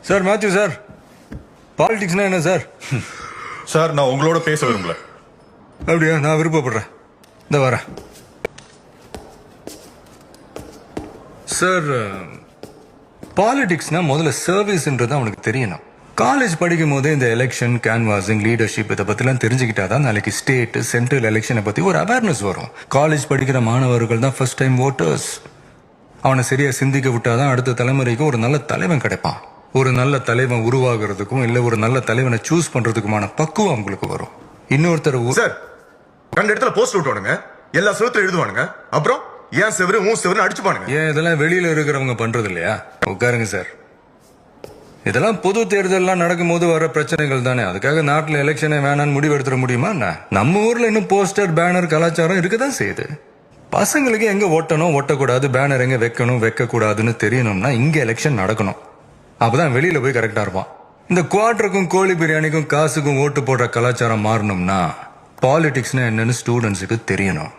Sir Matthew sir, பாலிடிக்ஸ்னா என்ன sir? Sir நான் உங்களோட பேச விரும்பல. அப்படியா? நான் விருப்பப்படுறேன். இந்த வரேன் சார். பாலிடிக்ஸ்னா முதல்ல சர்வீஸ்ன்றது அவனுக்கு தெரியணும். காலேஜ் படிக்கும் போதே இந்த எலெக்ஷன், கேன்வாசிங், லீடர்ஷிப் இதை பற்றிலாம் தெரிஞ்சுக்கிட்டாதான் நாளைக்கு ஸ்டேட், சென்ட்ரல் எலெக்ஷனை பற்றி ஒரு அவேர்னஸ் வரும். காலேஜ் படிக்கிற மாணவர்கள் தான் ஃபர்ஸ்ட் டைம் ஓட்டர்ஸ். அவனை சரியா சிந்திக்க விட்டாதான் அடுத்த தலைமுறைக்கு ஒரு நல்ல தலைவன் கிடைப்பான். ஒரு நல்ல தலைவன் உருவாகிறதுக்கும் இல்ல ஒரு நல்ல தலைவனை சூஸ் பண்றதுக்குமான பக்குவம் அவங்களுக்கு வரும். இன்னொருத்தர் சார் கண்ட இடத்துல போஸ்ட் விட்டுவானுங்க, எல்லா செவத்துல எழுதுவானுங்க, அப்புறம் ஏன் செவரு ஊன் செவரு அடிச்சுப்பானுங்க. ஏன் இதெல்லாம் வெளியில இருக்கிறவங்க பண்றது இல்லையா? உட்காருங்க சார். இதெல்லாம் பொது தேர்தல்லாம் நடக்கும்போது வர பிரச்சனைகள் தானே. அதுக்காக நாட்டில் எலெக்ஷனே வேணான்னு முடிவு எடுத்துட முடியுமா? நம்ம ஊர்ல இன்னும் போஸ்டர், பேனர் கலாச்சாரம் இருக்கதான் செய்யுது. பசங்களுக்கு எங்க ஓட்டணும், ஓட்டக்கூடாது, பேனர் எங்க வைக்கணும், வைக்க கூடாதுன்னு தெரியணும்னா இங்க எலெக்ஷன் நடக்கணும். அப்பதான் வெளியில போய் கரெக்டா இருப்பான். இந்த குவார்டருக்கும் கோழி பிரியாணிக்கும் காசுக்கும் ஓட்டு போடுற கலாச்சாரம் மாறணும்னா பாலிடிக்ஸ்னா என்னன்னு ஸ்டூடெண்ட்ஸுக்கு தெரியணும்.